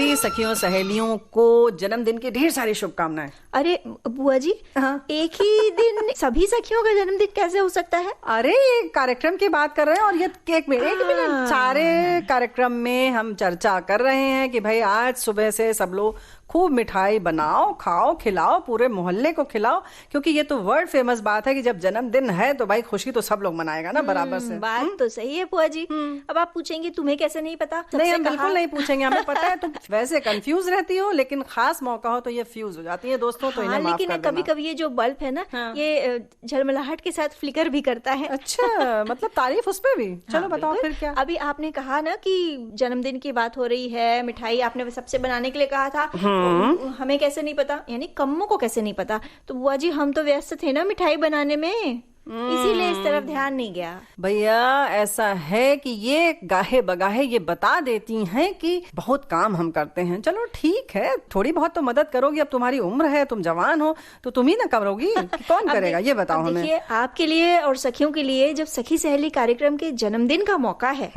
सभी सखियों सहेलियों को जन्मदिन की ढेर सारी शुभकामनाएं। अरे बुआ जी, हाँ। एक ही दिन सभी सखियों का जन्मदिन कैसे हो सकता है? अरे ये कार्यक्रम की बात कर रहे हैं और ये एक मिनट सारे कार्यक्रम में हम चर्चा कर रहे हैं कि भाई आज सुबह से सब लोग खूब मिठाई बनाओ, खाओ, खिलाओ, पूरे मोहल्ले को खिलाओ, क्योंकि ये तो वर्ल्ड फेमस बात है कि जब जन्मदिन है तो भाई खुशी तो सब लोग मनाएगा ना बराबर से। बात तो सही है बुआ जी। अब आप पूछेंगे तुम्हें कैसे नहीं पता? नहीं, हम बिल्कुल नहीं पूछेंगे, हमें पता है। तुम वैसे कंफ्यूज रहती हो, लेकिन खास मौका हो तो ये फ्यूज हो जाती है दोस्तों, तो इन्हें माफ कर देना। लेकिन कभी कभी ये जो बल्ब है ना, ये झलमलाहट के साथ फ्लिकर भी करता है। अच्छा, मतलब तारीफ उस पे भी। चलो बताओ फिर क्या। अभी आपने कहा ना कि जन्मदिन की बात हो रही है, मिठाई आपने सबसे बनाने के लिए कहा था। हमें कैसे नहीं पता, यानी कम्मों को कैसे नहीं पता? तो बुआ जी हम तो व्यस्त थे ना मिठाई बनाने में, इसीलिए इस तरफ ध्यान नहीं गया। भैया ऐसा है कि ये गाहे बगाहे ये बता देती हैं कि बहुत काम हम करते हैं। चलो ठीक है, थोड़ी बहुत तो मदद करोगी, अब तुम्हारी उम्र है, तुम जवान हो तो तुम ही ना करोगी, कौन करेगा ये बताओ हमें। देखिए, आपके लिए और सखियों के लिए जब सखी सहेली कार्यक्रम के जन्मदिन का मौका है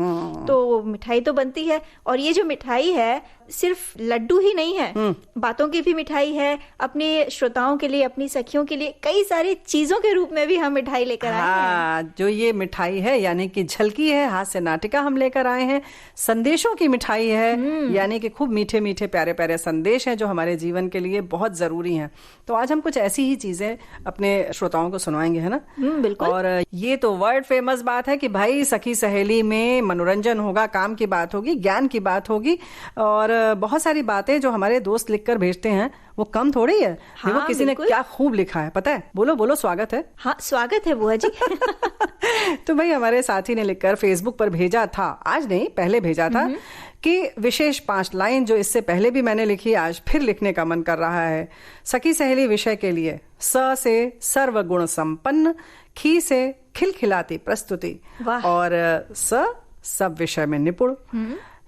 तो मिठाई तो बनती है। और ये जो मिठाई है सिर्फ लड्डू ही नहीं है, बातों की भी मिठाई है। अपने श्रोताओं के लिए, अपनी सखियों के लिए कई सारी चीजों के रूप में भी हम मिठाई लेकर आए हैं। जो ये मिठाई है यानी कि झलकी है, हास्य नाटिका हम लेकर आए हैं। संदेशों की मिठाई है, यानी कि खूब मीठे मीठे प्यारे प्यारे संदेश हैं जो हमारे जीवन के लिए बहुत जरूरी हैं। तो आज हम कुछ ऐसी ही चीजें अपने श्रोताओं को सुनवाएंगे, है ना? बिल्कुल। और ये तो वर्ल्ड फेमस बात है कि भाई सखी सहेली में मनोरंजन होगा, काम की बात होगी, ज्ञान की बात होगी, और बहुत सारी बातें जो हमारे दोस्त लिखकर भेजते हैं वो कम थोड़ी है। हाँ, देखो किसी ने क्या खूब लिखा है, पता है? बोलो बोलो, स्वागत है। हाँ, स्वागत है बुआ जी। तो भाई हमारे साथी ने लिखकर फेसबुक पर भेजा था, आज नहीं पहले भेजा था, कि विशेष 5 लाइन जो इससे पहले भी मैंने लिखी, आज फिर लिखने का मन कर रहा है। सखी सहेली विषय के लिए स से सर्वगुण संपन्न, खी से खिलखिलाती प्रस्तुति, और सब विषय में निपुण,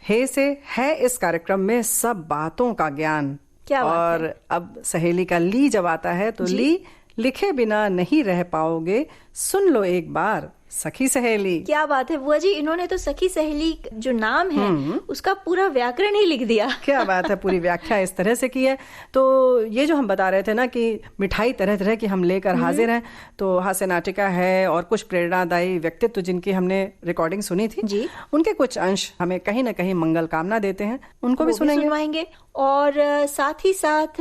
हे से है इस कार्यक्रम में सब बातों का ज्ञान। क्या बात और है? अब सहेली का ली जब आता है तो ली, लिखे बिना नहीं रह पाओगे, सुन लो एक बार सखी सहेली। क्या बात है बुआ जी, इन्होंने तो सखी सहेली जो नाम है उसका पूरा व्याकरण ही लिख दिया। क्या बात है, पूरी व्याख्या इस तरह से की है। तो ये जो हम बता रहे थे ना कि मिठाई तरह तरह की हम लेकर हाजिर हैं, तो हास्य नाटिका है और कुछ प्रेरणादायी व्यक्तित्व जिनकी हमने रिकॉर्डिंग सुनी थी जी, उनके कुछ अंश हमें कहीं ना कहीं मंगल कामना देते हैं, उनको भी सुनवाएंगे। और साथ ही साथ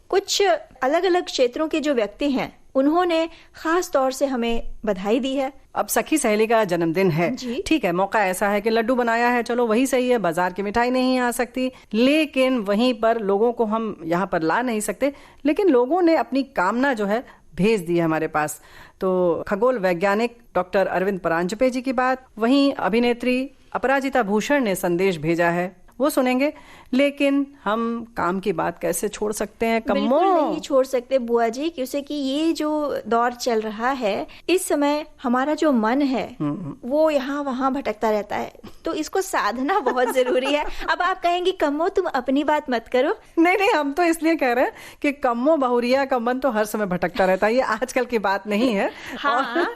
कुछ अलग अलग क्षेत्रों के जो व्यक्ति हैं उन्होंने खास तौर से हमें बधाई दी है। अब सखी सहेली का जन्मदिन है, ठीक है, मौका ऐसा है कि लड्डू बनाया है, चलो वही सही है, बाजार की मिठाई नहीं आ सकती, लेकिन वहीं पर लोगों को हम यहाँ पर ला नहीं सकते, लेकिन लोगों ने अपनी कामना जो है भेज दी है हमारे पास। तो खगोल वैज्ञानिक डॉक्टर अरविंद परांजपे जी की बात, वहीं अभिनेत्री अपराजिता भूषण ने संदेश भेजा है, वो सुनेंगे। लेकिन हम काम की बात कैसे छोड़ सकते हैं? कम्मो बिल्कुल नहीं छोड़ सकते बुआ जी, क्योंकि ये जो दौर चल रहा है इस समय हमारा जो मन है वो यहाँ वहाँ भटकता रहता है, तो इसको साधना बहुत जरूरी है। अब आप कहेंगे कम्मो तुम अपनी बात मत करो। नहीं, हम तो इसलिए कह रहे हैं कि कम्मो बहुरिया का मन तो हर समय भटकता रहता है, ये आजकल की बात नहीं है। हाँ,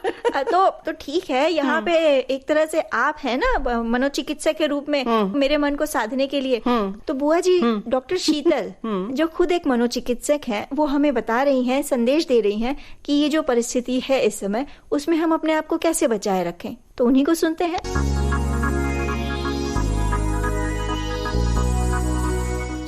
तो ठीक है, यहाँ पे एक तरह से आप है ना मनोचिकित्सक के रूप में मेरे मन को साधने के लिए। तो बुआ जी, डॉक्टर शीतल जो खुद एक मनोचिकित्सक हैं, वो हमें बता रही हैं, संदेश दे रही हैं कि ये जो परिस्थिति है इस समय, उसमें हम अपने आप को कैसे बचाए रखें। तो उन्हीं को सुनते हैं।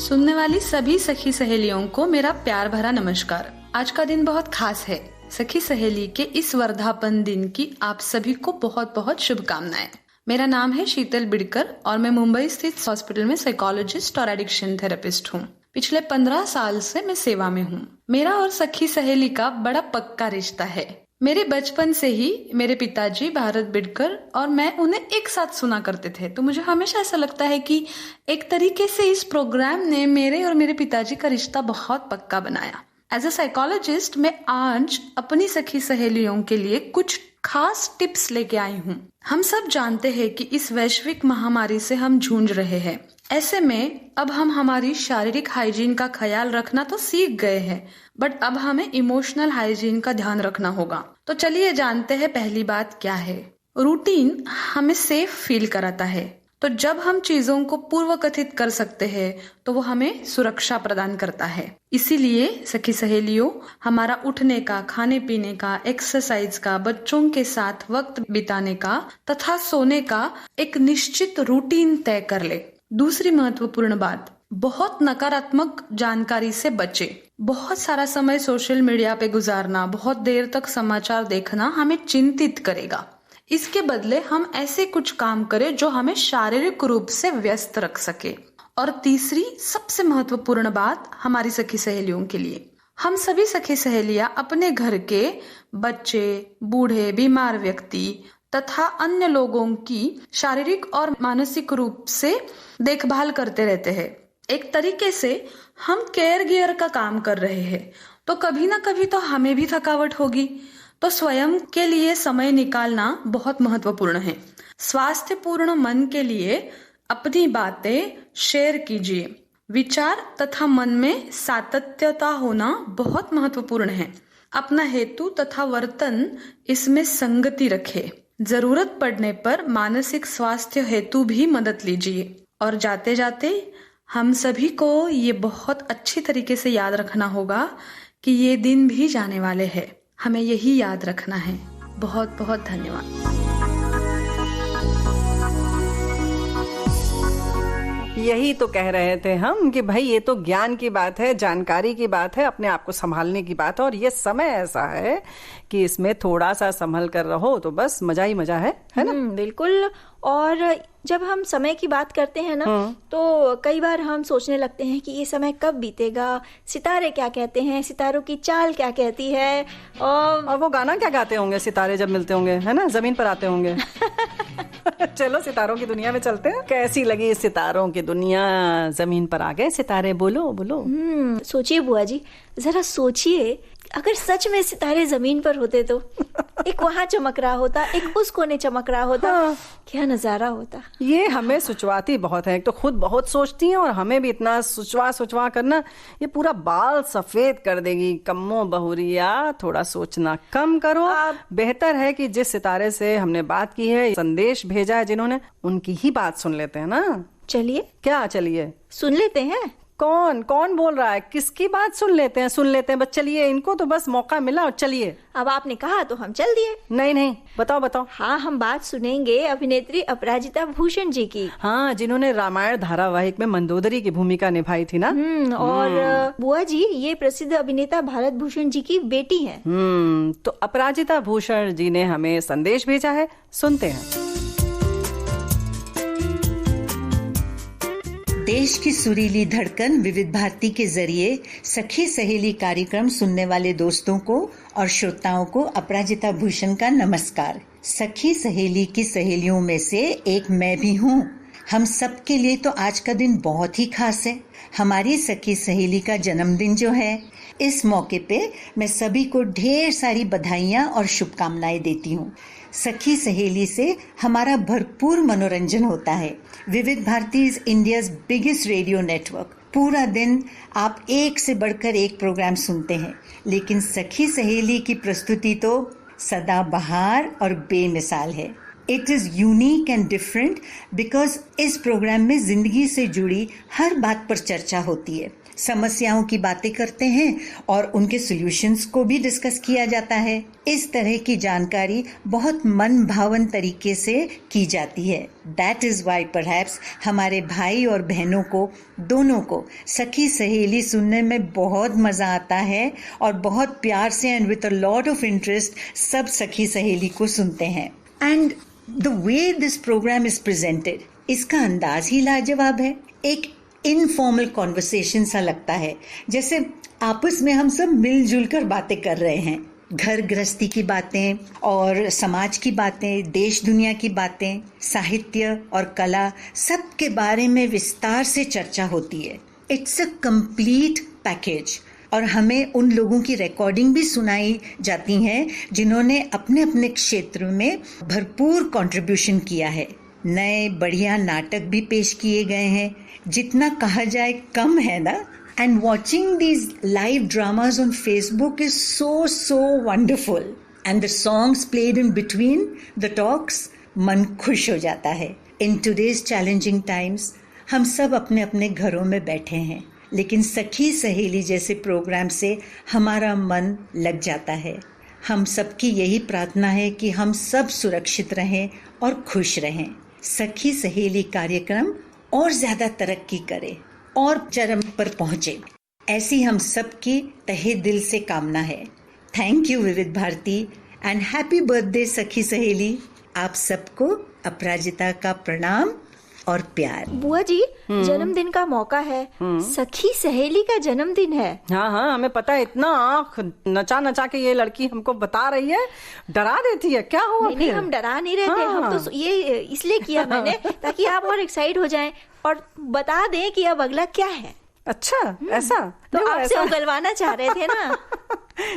सुनने वाली सभी सखी सहेलियों को मेरा प्यार भरा नमस्कार। आज का दिन बहुत खास है। सखी सहेली के इस वर्धापन दिन की आप सभी को बहुत बहुत शुभकामनाएं। मेरा नाम है शीतल बिडकर और मैं मुंबई स्थित हॉस्पिटल में साइकोलॉजिस्ट और एडिक्शन थेरेपिस्ट हूँ। पिछले 15 साल से मैं सेवा में हूँ। मेरा और सखी सहेली का बड़ा पक्का रिश्ता है। मेरे बचपन से ही मेरे पिताजी भारत बिडकर और मैं उन्हें एक साथ सुना करते थे, तो मुझे हमेशा ऐसा लगता है कि एक तरीके से इस प्रोग्राम ने मेरे और मेरे पिताजी का रिश्ता बहुत पक्का बनाया। एज अ साइकोलॉजिस्ट मैं आज अपनी सखी सहेलियों के लिए कुछ खास टिप्स लेके आई हूँ। हम सब जानते हैं कि इस वैश्विक महामारी से हम जूझ रहे हैं। ऐसे में अब हम हमारी शारीरिक हाइजीन का ख्याल रखना तो सीख गए हैं, बट अब हमें इमोशनल हाइजीन का ध्यान रखना होगा। तो चलिए जानते हैं पहली बात क्या है। रूटीन हमें सेफ फील कराता है। तो जब हम चीजों को पूर्व कथित कर सकते हैं तो वो हमें सुरक्षा प्रदान करता है। इसीलिए सखी सहेलियों, हमारा उठने का, खाने पीने का, एक्सरसाइज का, बच्चों के साथ वक्त बिताने का तथा सोने का एक निश्चित रूटीन तय कर ले। दूसरी महत्वपूर्ण बात, बहुत नकारात्मक जानकारी से बचे। बहुत सारा समय सोशल मीडिया पे गुजारना, बहुत देर तक समाचार देखना हमें चिंतित करेगा। इसके बदले हम ऐसे कुछ काम करें जो हमें शारीरिक रूप से व्यस्त रख सके। और तीसरी सबसे महत्वपूर्ण बात हमारी सखी सहेलियों के लिए, हम सभी सखी सहेलियां अपने घर के बच्चे, बूढ़े, बीमार व्यक्ति तथा अन्य लोगों की शारीरिक और मानसिक रूप से देखभाल करते रहते हैं। एक तरीके से हम केयर गियर का काम कर रहे हैं, तो कभी ना कभी तो हमें भी थकावट होगी। तो स्वयं के लिए समय निकालना बहुत महत्वपूर्ण है। स्वास्थ्यपूर्ण मन के लिए अपनी बातें शेयर कीजिए। विचार तथा मन में सातत्यता होना बहुत महत्वपूर्ण है। अपना हेतु तथा वर्तन इसमें संगति रखे। जरूरत पड़ने पर मानसिक स्वास्थ्य हेतु भी मदद लीजिए। और जाते जाते हम सभी को ये बहुत अच्छी तरीके से याद रखना होगा कि ये दिन भी जाने वाले हैं। हमें यही याद रखना है। बहुत बहुत धन्यवाद। यही तो कह रहे थे हम कि भाई ये तो ज्ञान की बात है, जानकारी की बात है, अपने आप को संभालने की बात है। और ये समय ऐसा है कि इसमें थोड़ा सा संभल कर रहो तो बस मजा ही मजा है ना? बिल्कुल। और जब हम समय की बात करते हैं ना, तो कई बार हम सोचने लगते हैं कि ये समय कब बीतेगा, सितारे क्या कहते हैं, सितारों की चाल क्या कहती है, और वो गाना क्या गाते होंगे सितारे जब मिलते होंगे, है ना, जमीन पर आते होंगे। चलो सितारों की दुनिया में चलते हैं। कैसी लगी सितारों की दुनिया? जमीन पर आ गए सितारे, बोलो बोलो। सोचिए बुआ जी, जरा सोचिए, अगर सच में सितारे जमीन पर होते तो एक वहाँ चमक रहा होता, एक उस कोने चमक रहा होता। क्या नजारा होता। ये हमें सुचवाती बहुत है। एक तो खुद बहुत सोचती हैं और हमें भी इतना सुचवा करना, ये पूरा बाल सफेद कर देगी। कम्मो बहुरिया, थोड़ा सोचना कम करो। बेहतर है कि जिस सितारे से हमने बात की है, संदेश भेजा है जिन्होंने, उनकी ही बात सुन लेते हैं ना। चलिए। क्या चलिए? सुन लेते हैं। कौन बोल रहा है? किसकी बात सुन लेते हैं? बस चलिए, इनको तो बस मौका मिला और चलिए। अब आपने कहा तो हम चल दिए। नहीं, बताओ। हाँ, हम बात सुनेंगे अभिनेत्री अपराजिता भूषण जी की। हाँ, जिन्होंने रामायण धारावाहिक में मंदोदरी की भूमिका निभाई थी ना। और बुआ जी, ये प्रसिद्ध अभिनेता भारत भूषण जी की बेटी है। तो अपराजिता भूषण जी ने हमें संदेश भेजा है, सुनते हैं। देश की सुरीली धड़कन विविध भारती के जरिए सखी सहेली कार्यक्रम सुनने वाले दोस्तों को और श्रोताओं को अपराजिता भूषण का नमस्कार। सखी सहेली की सहेलियों में से एक मैं भी हूँ। हम सब के लिए तो आज का दिन बहुत ही खास है। हमारी सखी सहेली का जन्मदिन जो है, इस मौके पे मैं सभी को ढेर सारी बधाइयाँ और शुभकामनाएं देती हूँ। सखी सहेली से हमारा भरपूर मनोरंजन होता है। Vividh Bharati is India's biggest radio network. पूरा दिन आप एक से बढ़कर एक प्रोग्राम सुनते हैं, लेकिन सखी सहेली की प्रस्तुति तो सदाबहार और बेमिसाल है। It is unique and different because इस प्रोग्राम में जिंदगी से जुड़ी हर बात पर चर्चा होती है। समस्याओं की बातें करते हैं और उनके सॉल्यूशंस को भी डिस्कस किया जाता है। इस तरह की जानकारी बहुत मन भावन तरीके से की जाती है। दैट इज वाई परहैप्स हमारे भाई और बहनों को, दोनों को सखी सहेली सुनने में बहुत मजा आता है और बहुत प्यार से and with a lot of interest सब सखी सहेली को सुनते हैं। And the way this program is presented, इसका अंदाज ही लाजवाब है। एक इनफॉर्मल कॉन्वर्सेशन सा लगता है, जैसे आपस में हम सब मिलजुल कर बातें कर रहे हैं। घर गृहस्थी की बातें और समाज की बातें, देश दुनिया की बातें, साहित्य और कला, सब के बारे में विस्तार से चर्चा होती है। It's a complete package. और हमें उन लोगों की रिकॉर्डिंग भी सुनाई जाती हैं जिन्होंने अपने अपने क्षेत्र में भरपूर कंट्रीब्यूशन किया है। नए बढ़िया नाटक भी पेश किए गए हैं, जितना कहा जाए कम है ना। And watching these live dramas on Facebook is so wonderful. And the songs played in between the talks, मन खुश हो जाता है। इन टुडेज चैलेंजिंग टाइम्स हम सब अपने अपने घरों में बैठे हैं, लेकिन सखी सहेली जैसे प्रोग्राम से हमारा मन लग जाता है। हम सबकी यही प्रार्थना है कि हम सब सुरक्षित रहें और खुश रहें। सखी सहेली कार्यक्रम और ज्यादा तरक्की करे और चरम पर पहुंचे, ऐसी हम सबकी तहे दिल से कामना है। थैंक यू विविध भारती एंड हैप्पी बर्थडे सखी सहेली। आप सबको अपराजिता का प्रणाम और प्यार। बुआ जी, जन्मदिन का मौका है, सखी सहेली का जन्मदिन है। हाँ हाँ, हमें पता है। इतना आँख नचा नचा के ये लड़की हमको बता रही है, डरा देती है। क्या हुआ? नहीं, हम डरा नहीं रहे थे। हम तो ये इसलिए किया मैंने ताकि आप और एक्साइट हो जाएं और बता दें कि अब अगला क्या है। अच्छा, ऐसा तो आपसे उगलवाना चाह रहे थे ना।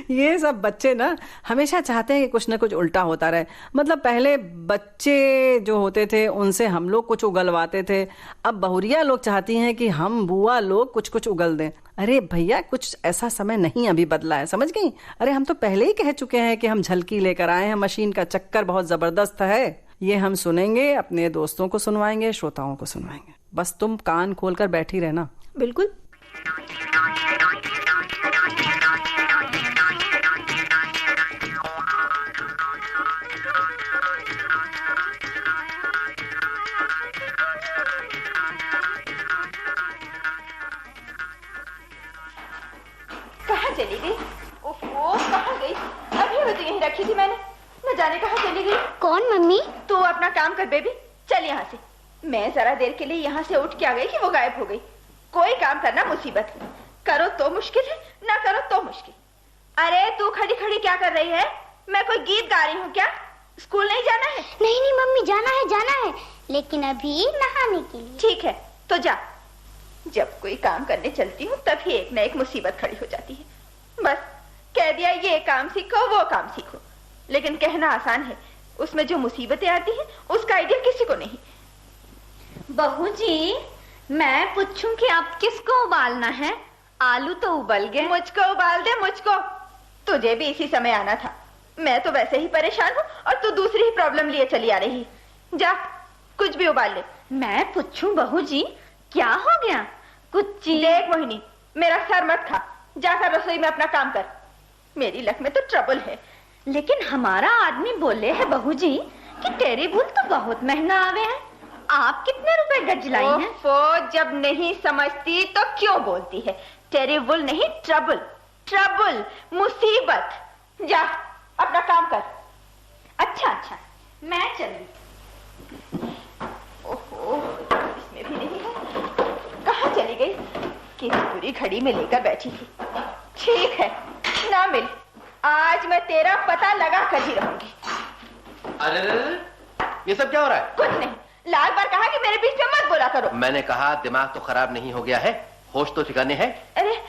ये सब बच्चे ना हमेशा चाहते हैं कि कुछ ना कुछ उल्टा होता रहे। मतलब पहले बच्चे जो होते थे उनसे हम लोग कुछ उगलवाते थे, अब बहुरिया लोग चाहती हैं कि हम बुआ लोग कुछ कुछ उगल दें। अरे भैया, कुछ ऐसा समय नहीं अभी बदला है, समझ गई? अरे हम तो पहले ही कह चुके हैं कि हम झलकी लेकर आए हैं, मशीन का चक्कर बहुत जबरदस्त है। ये हम सुनेंगे, अपने दोस्तों को सुनवाएंगे, श्रोताओं को सुनवाएंगे। बस तुम कान खोलकर बैठी रहना। बिल्कुल। कहाँ चली गई? ओहो, कहाँ गई? अभी तो यहीं रखी थी मैंने, न जाने कहाँ चली गई। कौन मम्मी? तू अपना काम कर बेबी, चल यहाँ से। मैं जरा देर के लिए यहाँ से उठ के आ गई कि वो गायब हो गई। कोई काम करना मुसीबत, करो तो मुश्किल है, ना करो तो मुश्किल। अरे तू खड़ी खड़ी क्या कर रही है? मैं कोई गीत गा रही हूँ क्या? स्कूल नहीं जाना है? नहीं नहीं मम्मी, जाना है, लेकिन अभी नहाने के लिए। ठीक है तो जा। जब कोई काम करने चलती हूँ तभी एक न एक मुसीबत खड़ी हो जाती है। बस कह दिया ये काम सीखो वो काम सीखो, लेकिन कहना आसान है, उसमें जो मुसीबतें आती हैं उसका आइडिया किसी को नहीं। बहू जी, मैं पूछूं कि आप किसको उबालना है? आलू तो उबल गए। मुझको उबाल दे, मुझको। तुझे भी इसी समय आना था। मैं तो वैसे ही परेशान हूँ और तू दूसरी ही प्रॉब्लम लिए चली आ रही। जा, कुछ भी उबाल ले। मैं पूछूं बहू जी, क्या हो गया? कुछ देख मोहिनी, मेरा सर मत खा, जाकर रसोई में अपना काम कर। मेरी लक में तो ट्रबल है। लेकिन हमारा आदमी बोले है बहू जी कि टेरीबुल तो बहुत महंगा आवे है। आप कितने रुपए गज लाई हैं? ओफो, जब नहीं समझती तो क्यों बोलती है? टेरीबुल नहीं, ट्रबल, ट्रबल, मुसीबत। जा अपना काम कर। अच्छा, मैं चली। ओहो, इसमें भी नहीं है। कहाँ चली गई? किस बुरी घड़ी में लेकर बैठी थी। ठीक है, ना मिल, आज मैं तेरा पता लगा कर ही रहूंगी। अरे ये सब क्या हो रहा है? कुछ नहीं, लाल बार कहा कि मेरे बीच में मत बोला करो। मैंने कहा दिमाग तो खराब नहीं हो गया है, होश तो ठिकाने है। अरे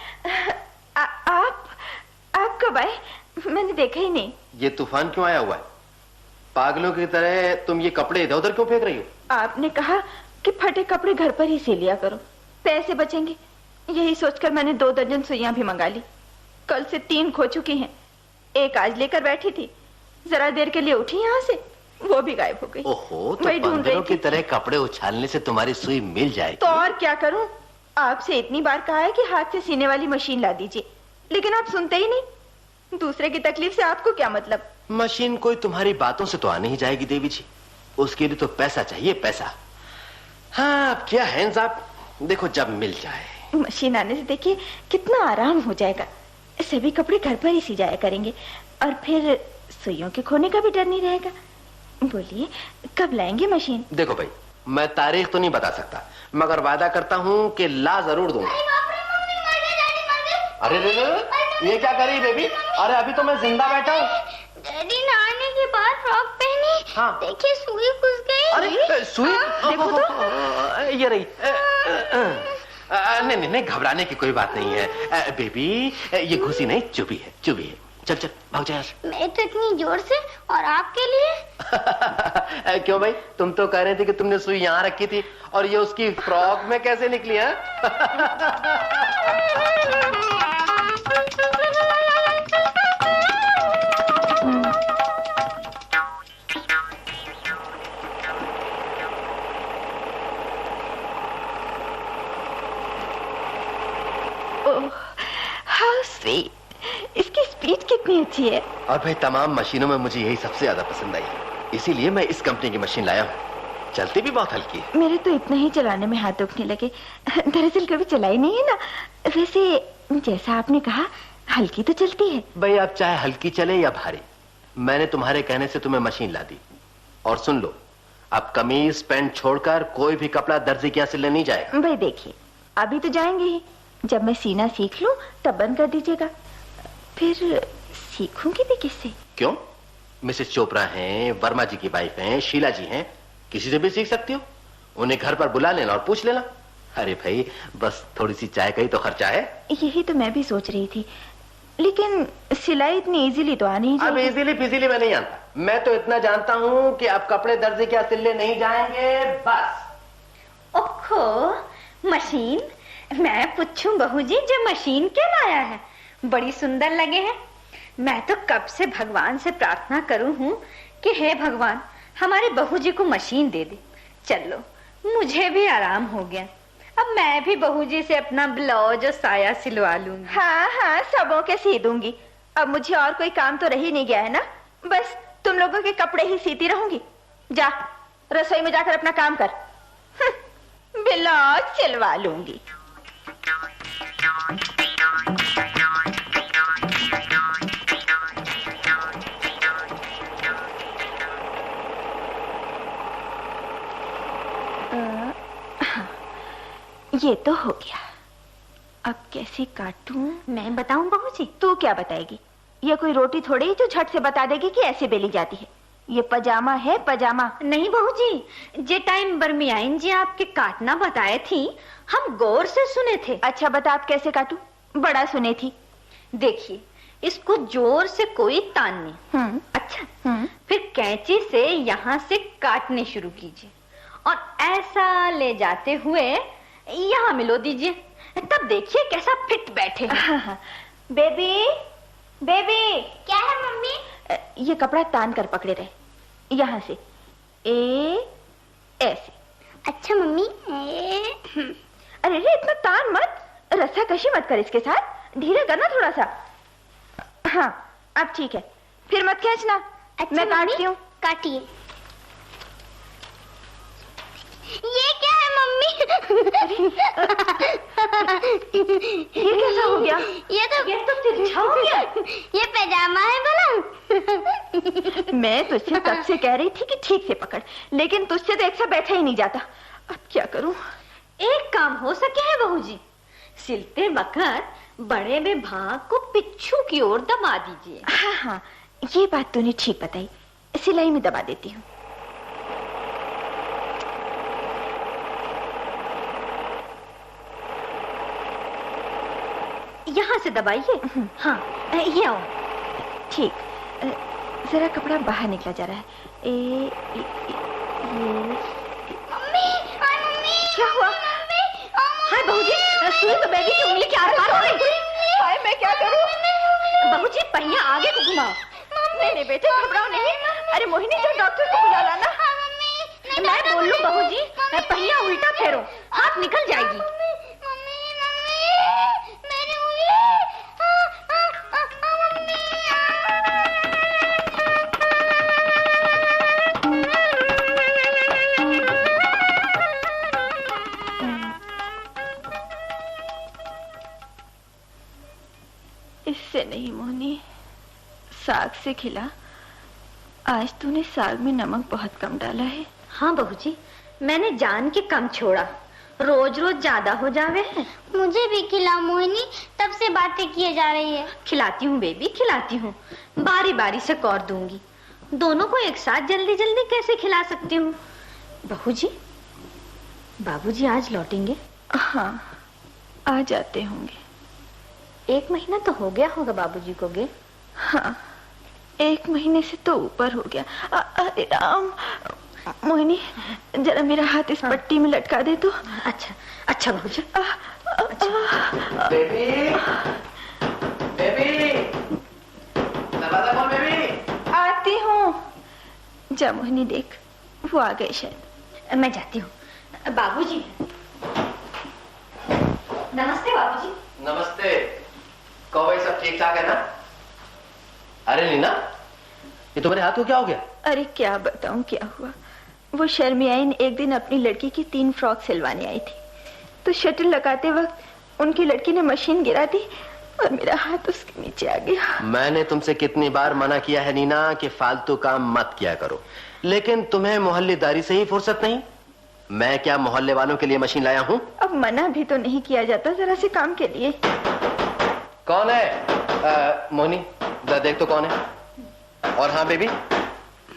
आप कब आए? मैंने देखा ही नहीं। ये तूफान क्यों आया हुआ है? पागलों की तरह तुम ये कपड़े इधर उधर क्यों फेंक रही हो? आपने कहा कि फटे कपड़े घर पर ही सी लिया करो, पैसे बचेंगे। यही सोचकर मैंने 2 दर्जन सुइयां भी मंगा ली। कल से 3 खो चुकी हैं, एक आज लेकर बैठी थी, जरा देर के लिए उठी यहाँ से, वो भी गायब हो गई। ओहो, तो बंदरों की तरह कपड़े उछालने से तुम्हारी सुई मिल जाएगी। तो और क्या करूं? आपसे इतनी बार कहा है कि हाथ से सीने वाली मशीन ला दीजिए, लेकिन आप सुनते ही नहीं। दूसरे की तकलीफ से आपको क्या मतलब? मशीन कोई तुम्हारी बातों से तो आने ही जाएगी देवी जी, उसके लिए तो पैसा चाहिए, पैसा। हाँ, अब क्या है साहब, देखो जब मिल जाए। मशीन आने से देखिए कितना आराम हो जाएगा। सभी कपड़े घर पर ही सी जाया करेंगे और फिर सुइयों के खोने का भी डर नहीं रहेगा। बोलिए, कब लाएंगे मशीन? देखो भाई, मैं तारीख तो नहीं बता सकता, मगर वादा करता हूँ कि ला जरूर दूंगा। अरे ये क्या करी बेबी? अरे अभी तो मैं जिंदा बैठा हूँ। डैडी नहाने के बाद फ्रॉक पहनी। हाँ। देखिए सुई घुस गई। अरे सुई? देखो तो। ये रही। नहीं, घबराने की कोई बात नहीं है बेबी, ये घुसी नहीं, चुभी है। चल भाग जा। मैं तो इतनी जोर से, और आपके लिए? क्यों भाई, तुम तो कह रहे थे कि तुमने सुई यहाँ रखी थी, और ये उसकी फ्रॉक में कैसे निकली है? कितनी अच्छी है। और भाई तमाम मशीनों में मुझे यही सबसे ज्यादा पसंद आई, इसीलिए मैं इस कंपनी की मशीन लाया हूँ। चलती भी बहुत हल्की है। मेरे तो इतना ही चलाने में हाथ दुखने लगे, दरअसल कभी चलाई नहीं है ना। वैसे जैसा आपने कहा हल्की तो चलती है। भाई आप चाहे हल्की चले या भारी, मैंने तुम्हारे कहने से तुम्हें मशीन ला दी। और सुन लो, अब कमीज पैंट छोड़कर कोई भी कपड़ा दर्जी के यहाँ सिलने नहीं जाएगा। भाई देखिए, अभी तो जाएंगे ही, जब मैं सीना सीख लूं तब बंद कर दीजिएगा। फिर सीखूंगी भी किससे? क्यों? मिसेस चोपड़ा हैं, वर्मा जी की वाइफ हैं, शीला जी हैं, किसी से भी सीख सकती हो। उन्हें घर पर बुला लेना और पूछ लेना। अरे भाई बस थोड़ी सी चाय का ही तो खर्चा है। यही तो मैं भी सोच रही थी, लेकिन सिलाई इतनी इजीली तो आ नहीं जाएगी। अब इजीली फिजीली मैं नहीं जानता, मैं तो इतना जानता हूँ कि अब कपड़े दर्जी क्या सिलने नहीं जाएंगे, बस। ओहो, मशीन? मैं पूछूं बहू जी, जो मशीन क्या लाया है? बड़ी सुंदर लगे हैं। मैं तो कब से भगवान से प्रार्थना करूं हूँ कि हे भगवान हमारी बहू जी को मशीन दे दे। चलो मुझे भी आराम हो गया, अब मैं भी बहू जी से अपना ब्लाउज और साया सिलवा लूंगी। हाँ हाँ, सबों के सी दूंगी। अब मुझे और कोई काम तो रह ही नहीं गया है ना, बस तुम लोगों के कपड़े ही सीती रहूंगी। जा रसोई में जाकर अपना काम कर, ब्लाउज सिलवा लूंगी। ये तो हो गया, अब कैसे काटूं? मैं बताऊं बहू जी? तू क्या बताएगी? ये कोई रोटी थोड़ी ही जो झट से बता देगी कि ऐसे बेली जाती है। ये पजामा है, पजामा। नहीं बहू जी, जे टाइम बरमियाइन जी आपके काटना बताए थी, हम गौर से सुने थे। अच्छा बता, आप कैसे काटूं? बड़ा सुने थी। देखिए, इसको जोर से कोई तान नहीं। अच्छा, फिर कैंची से यहाँ से काटने शुरू कीजिए और ऐसा ले जाते हुए यहाँ मिलो दीजिए, तब देखिए कैसा फिट बैठे। Baby, baby. क्या है मम्मी? ये कपड़ा तान कर पकड़े रहे, यहाँ से ऐसे। अच्छा मम्मी। अरे रे, इतना तान मत, रस्सा कशी मत कर इसके साथ, धीरे करना थोड़ा सा। हाँ अब ठीक है, फिर मत खींचना। अच्छा मैं काटती हूँ। काटिए। ये क्या है मम्मी? ये कैसा हो गया? ये तो तिरछा हो गया। ये पैजामा है भला। मैं तुझसे तब से कह रही थी कि ठीक से पकड़, लेकिन तुझसे तो एक सा बैठा ही नहीं जाता। अब क्या करूं? एक काम हो सके है बहू जी, सिलते वक्त बड़े में भाग को पिच्छू की ओर दबा दीजिए। हाँ हाँ, ये बात तूने ठीक बताई, सिलाई में दबा देती हूँ। यहाँ से दबाइए। हाँ, ये आओ। ठीक, जरा कपड़ा बाहर निकला जा रहा है। मम्मी, क्या हुआ? हाय बहू जी, सुई तो बेबी की उंगली के आसपास हो गई। हाय, मैं क्या करूं? बहू जी पहिया आगे को घुमाओ। नहीं बेटे, घबराओ नहीं। अरे मोहिनी, जो डॉक्टर को बुला लाना। मैं बोल लूं बहू जी, पहिया उल्टा फेरो, हाथ निकल जाएगी। इससे नहीं मोहिनी, साग से खिला। आज तूने साग में नमक बहुत कम डाला है। हाँ बहू जी, मैंने जान के कम छोड़ा, रोज रोज ज्यादा हो जावे है। मुझे भी खिला मोहिनी, तब से बातें किए जा रही है। खिलाती हूँ बेबी, खिलाती हूँ, बारी बारी से कौर दूंगी। दोनों को एक साथ जल्दी जल्दी कैसे खिला सकती हूँ? बहू जी, बाबूजी आज लौटेंगे? हाँ, आ जाते होंगे। 1 महीना तो हो गया होगा बाबूजी को गए। हाँ, 1 महीने से तो ऊपर हो गया। अरे राम, मोहिनी जरा मेरा हाथ इस पट्टी में लटका दे तो। अच्छा अच्छा बाबूजी। बेबी, बेबी, दरवाजा खोल बेबी। आती हूँ। जा मोहिनी, देख वो आ गए शायद। मैं जाती हूँ। बाबूजी, नमस्ते बाबूजी। नमस्ते। कहो भाई, सब ठीक ठाक है ना? अरे नीना, ये तुम्हारे हाथ को क्या हो गया? अरे क्या बताऊं क्या हुआ। वो शर्मियाइन एक दिन अपनी लड़की की 3 फ्रॉक सिलवाने आई थी, तो शटल लगाते वक्त उनकी लड़की ने मशीन गिरा दी और मेरा हाथ उसके नीचे आ गया। मैंने तुमसे कितनी बार मना किया है नीना कि फालतू काम मत किया करो, लेकिन तुम्हें मोहल्लेदारी से ही फुर्सत नहीं। मैं क्या मोहल्ले वालों के लिए मशीन लाया हूँ? अब मना भी तो नहीं किया जाता जरा से काम के लिए। कौन है? मोनी, जरा देख तो कौन है। और हाँ बेबी,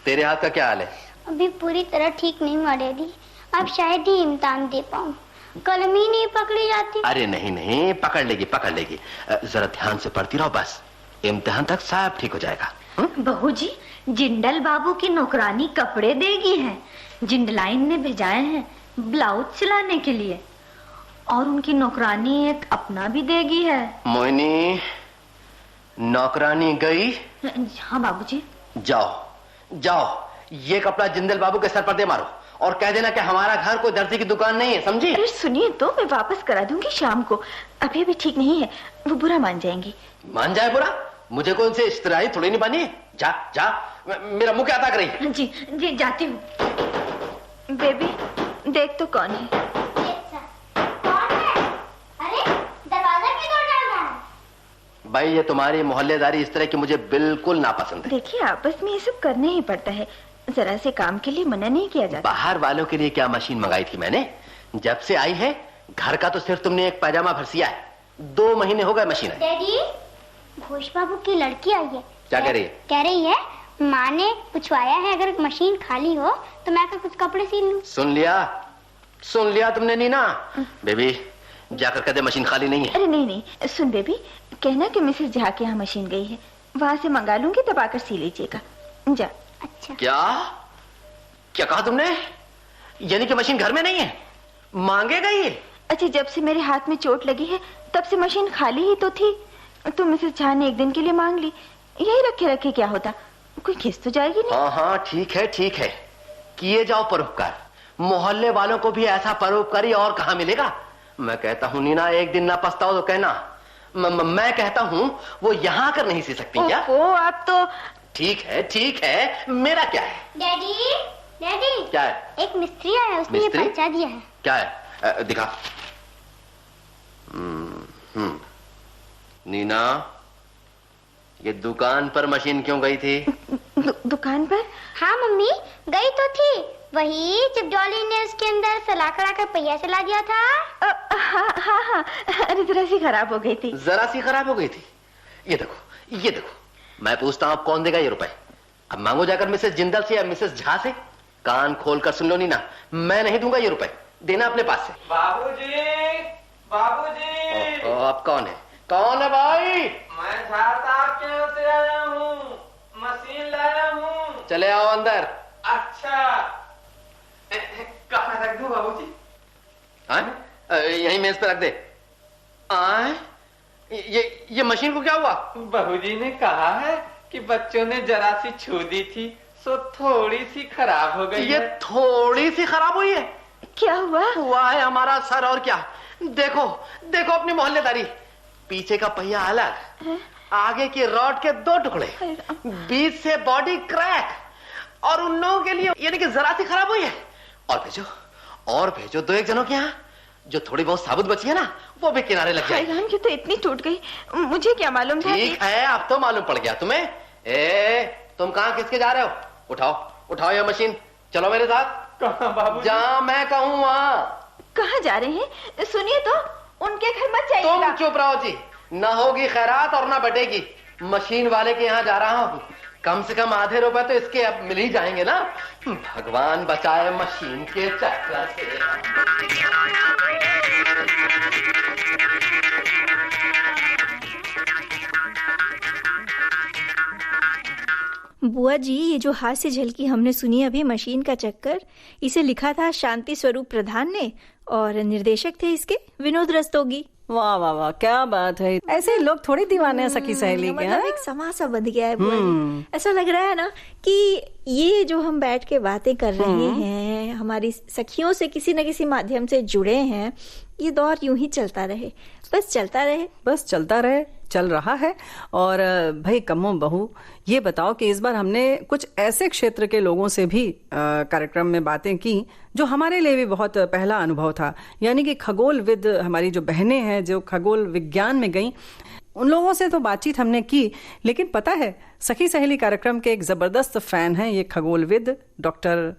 तेरे हाथ का क्या हाल है? अभी पूरी तरह ठीक नहीं हुआ डैडी, अब शायद ही इम्तिहान दे पाऊँ, कलम ही नहीं पकड़ी जाती। अरे नहीं नहीं, पकड़ लेगी पकड़ लेगी, जरा ध्यान से पढ़ती रहो, बस इम्तिहान तक सब ठीक हो जाएगा। बहू जी, जिंदल बाबू की नौकरानी कपड़े देगी है, जिंदलाइन ने भेजाए हैं ब्लाउज सिलाने के लिए, और उनकी नौकरानी एक अपना भी देगी है। मोहिनी, नौकरानी गई? हाँ बाबूजी। जाओ जाओ, ये कपड़ा जिंदल बाबू के सर पर दे मारो और कह देना कि हमारा घर कोई दर्जी की दुकान नहीं है, समझी? अरे सुनिए तो, मैं वापस करा दूंगी शाम को, अभी अभी ठीक नहीं है, वो बुरा मान जाएंगी। मान जाए बुरा? मुझे कोई उनसे इस्तिराही थोड़ी नहीं बनी है। जा जा, मेरा मुंह क्या ताक रही है? जी जी जाती हूँ। बेबी देख तो कौन है? कौन है? अरे दरवाजा क्यों तोड़ डाल रहा है? भाई ये तुम्हारी मोहल्लेदारी इस तरह की मुझे बिल्कुल नापसंद है। देखिए आपस में ये सब करना ही पड़ता है, जरा से काम के लिए मना नहीं किया जाता। बाहर वालों के लिए क्या मशीन मंगाई थी मैंने, जब से आई है घर का तो सिर्फ तुमने एक पैजामा भर सिया है, 2 महीने हो गए मशीन है। डैडी, घोष बाबू की लड़की आई है। क्या कह रही है? कह रही है माँ ने पूछवाया है अगर मशीन खाली हो तो मैं आकर कुछ कपड़े सिल लूं। सुन लिया तुमने नीना? बेबी जाकर कह दे मशीन खाली नहीं है। अरे नहीं नहीं, सुन बेबी, कहना कि मिसेस झा के यहाँ मशीन गई है, वहां से मंगा लूंगी, तब आकर सी लीजिएगा। जा। अच्छा। क्या कहा तुमने? यानी कि मशीन घर में नहीं है, मांगे गई है? अच्छा, जब से मेरे हाथ में चोट लगी है तब से मशीन खाली ही तो थी, तो मिसेस झा ने एक दिन के लिए मांग ली, यही रखे रखे क्या होता, कोई खिस तो जाएगी नहीं। हाँ हाँ ठीक है, किए जाओ परोपकार, मोहल्ले वालों को भी ऐसा परोपकारी और कहाँ मिलेगा। मैं कहता हूँ नीना, एक दिन ना पछताओ तो कहना। मैं कहता हूँ वो यहाँ कर नहीं सी सकती क्या? ओ आप तो ठीक है, मेरा क्या है? डैडी क्या है? एक मिस्त्री आया, उसने ये पर्चा दिया है। क्या है? दिखा। नीना, ये दुकान पर मशीन क्यों गई थी? दुकान पर? हाँ मम्मी, गई तो थी, वही जब डॉली ने उसके अंदर सलाकर आकर पहिया चला दिया था। हाँ, अरे जरा सी खराब हो गई थी। ये देखो, मैं पूछता हूँ अब कौन देगा ये रुपए? अब मांगो जाकर मिसेस जिंदल से या मिसेस झा से। कान खोल कर सुन लो नीना, मैं नहीं दूंगा ये रुपए, देना अपने पास से। बाबूजी। अब कौन है भाई? मैं झा साहब के यहाँ से आया हूँ, मशीन लाया हूँ। चले आओ अंदर। अच्छा, कहाँ रख दूं बाबूजी? यही मेज पे रख दे। ये मशीन को क्या हुआ? बहूजी ने कहा है कि बच्चों ने जरा सी छू दी थी, सो थोड़ी सी खराब हो गई। ये थोड़ी सी खराब हुई है? क्या हुआ है हमारा सर, और क्या। देखो अपनी मोहल्लेदारी, पीछे का पहिया अलग, आगे की रॉड के 2 टुकड़े, बीच से बॉडी क्रैक, और उन लोगों के लिए यानी कि जरा सी खराब हुई है। और भेजो 2-1 जनों के यहाँ, जो थोड़ी बहुत साबुत बची है ना, वो भी किनारे लग जाए। ये तो इतनी टूट गई, मुझे क्या मालूम था। ठीक है, अब तो मालूम पड़ गया तुम्हें। तुम कहाँ किसके जा रहे हो? उठाओ ये मशीन, चलो मेरे साथ। कहाँ बाबू? जहाँ मैं कहूँ वहाँ। कहाँ जा रहे हैं? सुनिए तो, उनके घर मत जाइएगा। तुम चुप रहो जी, ना होगी खैरात और ना बटेगी। मशीन वाले के यहाँ जा रहा हूँ, कम से कम आधे रुपए तो इसके अब मिल ही जाएंगे ना। भगवान बचाए मशीन के चक्कर से। बुआ जी, ये जो हास्य झलकी हमने सुनी अभी, मशीन का चक्कर, इसे लिखा था शांति स्वरूप प्रधान ने और निर्देशक थे इसके विनोद रस्तोगी। वाह वाह वाह, क्या बात है। ऐसे लोग थोड़ी दीवाने हैं सखी सहेली के। मतलब एक समाज सा बंध गया है बुआ जी। ऐसा लग रहा है ना कि ये जो हम बैठ के बातें कर रहे हैं, हमारी सखियों से किसी न किसी माध्यम से जुड़े हैं, ये दौर यूं ही चलता रहे, बस चलता रहे। चल रहा है। और भाई कम्मो बहू, ये बताओ कि इस बार हमने कुछ ऐसे क्षेत्र के लोगों से भी कार्यक्रम में बातें की जो हमारे लिए भी बहुत पहला अनुभव था, यानी कि खगोलविद हमारी जो बहनें हैं जो खगोल विज्ञान में गईं, उन लोगों से तो बातचीत हमने की, लेकिन पता है सखी सहेली कार्यक्रम के एक जबरदस्त फैन हैं ये खगोलविद डॉक्टर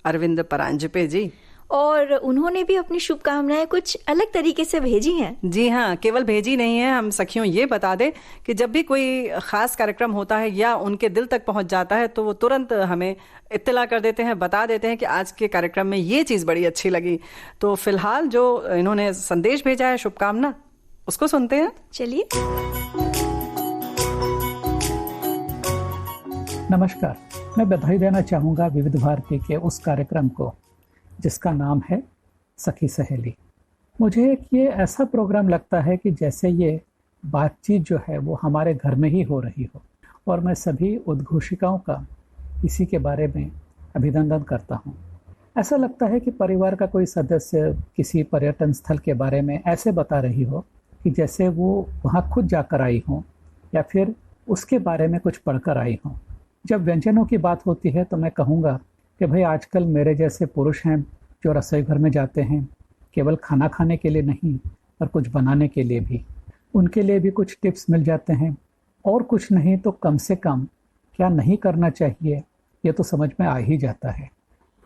अरविंद परांजपे जी, और उन्होंने भी अपनी शुभकामनाएं कुछ अलग तरीके से भेजी हैं। जी हाँ, केवल भेजी नहीं है, हम सखियों ये बता दें कि जब भी कोई खास कार्यक्रम होता है या उनके दिल तक पहुंच जाता है तो वो तुरंत हमें इत्तला कर देते हैं, बता देते हैं कि आज के कार्यक्रम में ये चीज बड़ी अच्छी लगी। तो फिलहाल जो इन्होंने संदेश भेजा है शुभकामना, उसको सुनते हैं। चलिए। नमस्कार, मैं बधाई देना चाहूँगा विविध भारती के उस कार्यक्रम को जिसका नाम है सखी सहेली। मुझे एक ये ऐसा प्रोग्राम लगता है कि जैसे ये बातचीत जो है वो हमारे घर में ही हो रही हो, और मैं सभी उद्घोषिकाओं का इसी के बारे में अभिनंदन करता हूँ। ऐसा लगता है कि परिवार का कोई सदस्य किसी पर्यटन स्थल के बारे में ऐसे बता रही हो कि जैसे वो वहाँ खुद जाकर आई हो या फिर उसके बारे में कुछ पढ़कर आई हो। जब व्यंजनों की बात होती है तो मैं कहूँगा कि भाई आजकल मेरे जैसे पुरुष हैं जो रसोई घर में जाते हैं, केवल खाना खाने के लिए नहीं पर कुछ बनाने के लिए भी। उनके लिए भी कुछ टिप्स मिल जाते हैं, और कुछ नहीं तो कम से कम क्या नहीं करना चाहिए ये तो समझ में आ ही जाता है।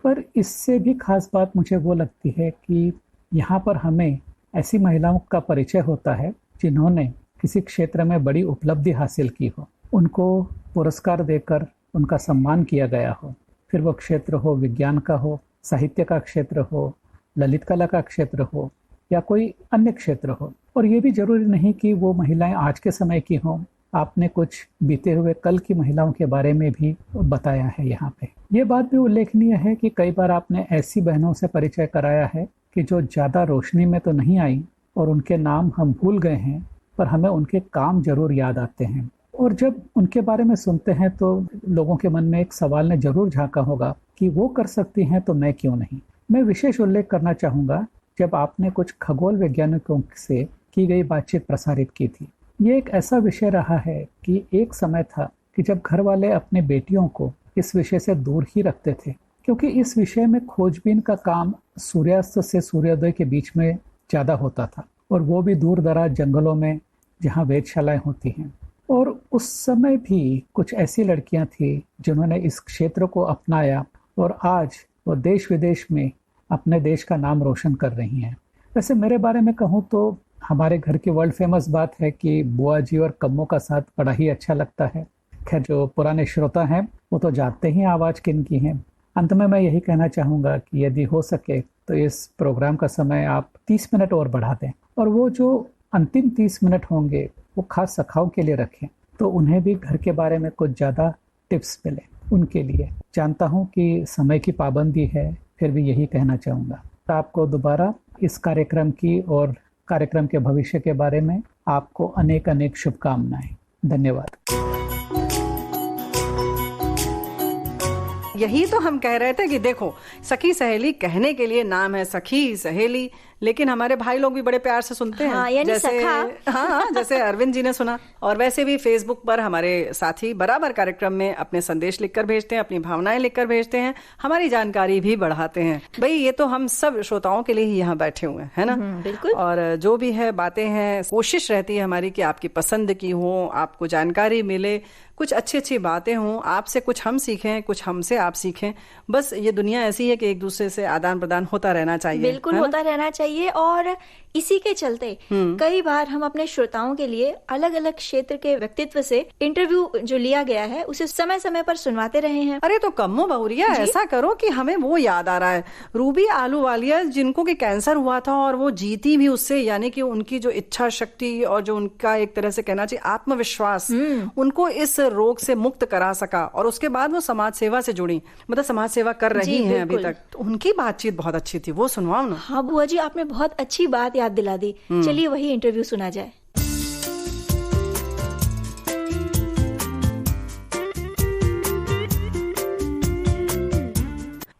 पर इससे भी खास बात मुझे वो लगती है कि यहाँ पर हमें ऐसी महिलाओं का परिचय होता है जिन्होंने किसी क्षेत्र में बड़ी उपलब्धि हासिल की हो, उनको पुरस्कार देकर उनका सम्मान किया गया हो, फिर वो क्षेत्र हो विज्ञान का हो, साहित्य का क्षेत्र हो, ललित कला का क्षेत्र हो या कोई अन्य क्षेत्र हो। और ये भी जरूरी नहीं कि वो महिलाएं आज के समय की हों, आपने कुछ बीते हुए कल की महिलाओं के बारे में भी बताया है यहाँ पे। ये बात भी उल्लेखनीय है कि कई बार आपने ऐसी बहनों से परिचय कराया है कि जो ज़्यादा रोशनी में तो नहीं आई और उनके नाम हम भूल गए हैं, पर हमें उनके काम जरूर याद आते हैं। और जब उनके बारे में सुनते हैं तो लोगों के मन में एक सवाल ने जरूर झांका होगा कि वो कर सकती हैं तो मैं क्यों नहीं। मैं विशेष उल्लेख करना चाहूँगा जब आपने कुछ खगोल वैज्ञानिकों से की गई बातचीत प्रसारित की थी। ये एक ऐसा विषय रहा है कि एक समय था कि जब घर वाले अपने बेटियों को इस विषय से दूर ही रखते थे, क्योंकि इस विषय में खोजबीन का काम सूर्यास्त से सूर्योदय के बीच में ज़्यादा होता था, और वो भी दूर दराज जंगलों में जहाँ वेधशालाएं होती हैं। और उस समय भी कुछ ऐसी लड़कियां थी जिन्होंने इस क्षेत्र को अपनाया और आज वो देश विदेश में अपने देश का नाम रोशन कर रही हैं। वैसे मेरे बारे में कहूँ तो हमारे घर की वर्ल्ड फेमस बात है कि बुआ जी और कम्मों का साथ बड़ा ही अच्छा लगता है। खैर जो पुराने श्रोता हैं वो तो जानते ही आवाज़ किन की है। अंत में मैं यही कहना चाहूँगा कि यदि हो सके तो इस प्रोग्राम का समय आप 30 मिनट और बढ़ा दें, और वो जो अंतिम 30 मिनट होंगे वो खास सखाओं के लिए रखें, तो उन्हें भी घर के बारे में कुछ ज़्यादा टिप्स मिले उनके लिए। जानता हूँ कि समय की पाबंदी है, फिर भी यही कहना चाहूँगा। तो आपको दोबारा इस कार्यक्रम की और कार्यक्रम के भविष्य के बारे में आपको अनेक अनेक शुभकामनाएं। धन्यवाद। यही तो हम कह रहे थे कि देखो सखी सहेली कहने के लिए नाम है सखी सहेली, लेकिन हमारे भाई लोग भी बड़े प्यार से सुनते हैं। हाँ, यानी जैसे हाँ जैसे अरविंद जी ने सुना, और वैसे भी फेसबुक पर हमारे साथी बराबर कार्यक्रम में अपने संदेश लिखकर भेजते हैं, अपनी भावनाएं लिखकर भेजते हैं, हमारी जानकारी भी बढ़ाते हैं। भाई ये तो हम सब श्रोताओं के लिए ही यहाँ बैठे हुए हैं, है ना? बिल्कुल। और जो भी है बातें हैं, कोशिश रहती है हमारी कि आपकी पसंद की हो, आपको जानकारी मिले, कुछ अच्छी अच्छी बातें हों, आपसे कुछ हम सीखें, कुछ हमसे आप सीखें। बस ये दुनिया ऐसी है कि एक दूसरे से आदान प्रदान होता रहना चाहिए। बिल्कुल होता रहना चाहिए। और इसी के चलते कई बार हम अपने श्रोताओं के लिए अलग अलग क्षेत्र के व्यक्तित्व से इंटरव्यू जो लिया गया है उसे समय समय पर सुनवाते रहे हैं। अरे तो कम्मो बहुरिया ऐसा करो कि हमें वो याद आ रहा है, रूबी आलूवालिया जिनको कि कैंसर हुआ था और वो जीती भी उससे, यानी कि उनकी जो इच्छा शक्ति और जो उनका एक तरह से कहना चाहिए आत्मविश्वास उनको इस रोग से मुक्त करा सका, और उसके बाद वो समाज सेवा से जुड़ी, मतलब समाज सेवा कर रही हैं अभी तक। तो उनकी बातचीत बहुत अच्छी थी, वो सुनवाओ ना। हाँ बुआ जी, आपने बहुत अच्छी बात याद दिला दी। चलिए वही इंटरव्यू सुना जाए।